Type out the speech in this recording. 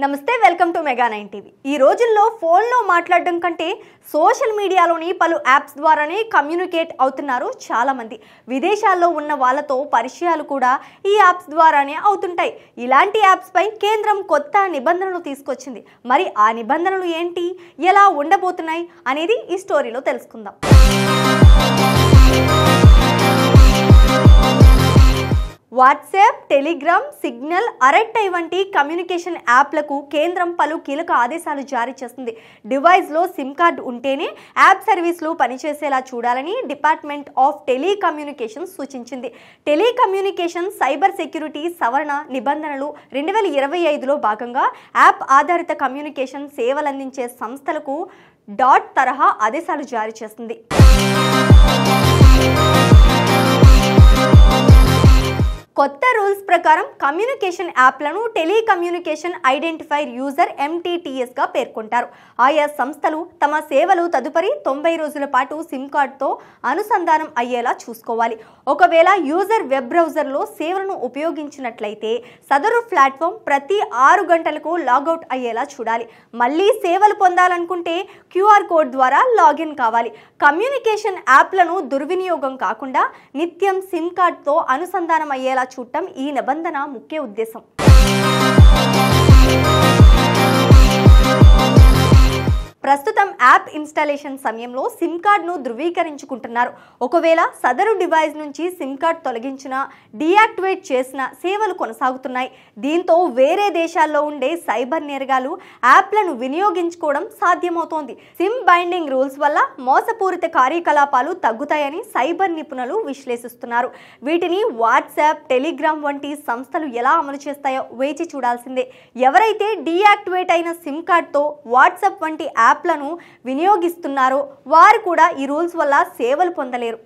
నమస్తే welcome to mega 9 TV. ఈ రోజుల్లో ఫోన్లో మాట్లాడడం కంటే సోషల్ మీడియాలోని పలు యాప్స్ ద్వారానే కమ్యూనికేట్ అవుతున్నారు చాలా మంది। విదేశాల్లో ఉన్న వాళ్ళతో పరిచయాలు కూడా ఈ యాప్స్ ద్వారానే అవుతుంటాయి। ఇలాంటి యాప్స్ పై కేంద్రం కొత్త నిబంధనలు తీసుకొచ్చింది। మరి ఆ నిబంధనలు ఏంటి, ఎలా ఉండబోతున్నాయి అనేది ఈ స్టోరీలో తెలుసుకుందాం। వాట్సాప్, టెలిగ్రామ్, సిగ్నల్, అరెట్టై వంటి కమ్యూనికేషన్ యాప్లకు కేంద్రం పలు కీలక ఆదేశాలు జారీ చేస్తుంది। డివైస్లో సిమ్ కార్డు ఉంటేనే యాప్ సర్వీసులు పనిచేసేలా చూడాలని డిపార్ట్మెంట్ ఆఫ్ టెలికమ్యూనికేషన్స్ సూచించింది। టెలికమ్యూనికేషన్ సైబర్ సెక్యూరిటీ సవరణ నిబంధనలు 2025లో భాగంగా యాప్ ఆధారిత కమ్యూనికేషన్ సేవలందించే సంస్థలకు తరహా ఆదేశాలు జారీ చేస్తుంది। కొత్త రూల్స్ ప్రకారం కమ్యూనికేషన్ యాప్లను టెలికమ్యూనికేషన్ ఐడెంటిఫైర్ యూజర్ MTTS గా పేర్కొంటారు। ఆయా సంస్థలు తమ సేవలు తదుపరి 90 రోజుల పాటు సిమ్ కార్డుతో అనుసంధానం అయ్యేలా చూసుకోవాలి। ఒకవేళ యూజర్ వెబ్ బ్రౌజర్లో సేవలను ఉపయోగించినట్లయితే సదరు ప్లాట్ఫామ్ ప్రతి 6 గంటలకు లాగౌట్ అయ్యేలా చూడాలి। మళ్ళీ సేవలు పొందాలనుకుంటే QR కోడ్ ద్వారా లాగిన్ కావాలి। కమ్యూనికేషన్ యాప్లను దుర్వినియోగం కాకుండా నిత్యం సిమ్ కార్డుతో అనుసంధానం అయ్యేలా చూడటం ఈ నిబంధన ముఖ్య ఉద్దేశం। ప్రస్తుతం యాప్ ఇన్స్టాలేషన్ సమయంలో సిమ్ కార్డును ధృవీకరించుకుంటున్నారు। ఒకవేళ సదరు డివైస్ నుంచి సిమ్ కార్డ్ తొలగించినా డీయాక్టివేట్ చేసిన సేవలు కొనసాగుతున్నాయి। దీంతో వేరే దేశాల్లో ఉండే సైబర్ నేరగాలు యాప్లను వినియోగించుకోవడం సాధ్యమవుతోంది। సిమ్ బైండింగ్ రూల్స్ వల్ల మోసపూరిత కార్యకలాపాలు తగ్గుతాయని సైబర్ నిపుణులు విశ్లేషిస్తున్నారు। వీటిని వాట్సాప్, టెలిగ్రామ్ వంటి సంస్థలు ఎలా అమలు చేస్తాయో వేచి చూడాల్సిందే। ఎవరైతే డీయాక్టివేట్ అయిన సిమ్ కార్డ్తో వాట్సాప్ వంటి యాప్లను వినియోగిస్తున్నారో వారు కూడా ఈ రూల్స్ వల్ల సేవలు పొందలేరు।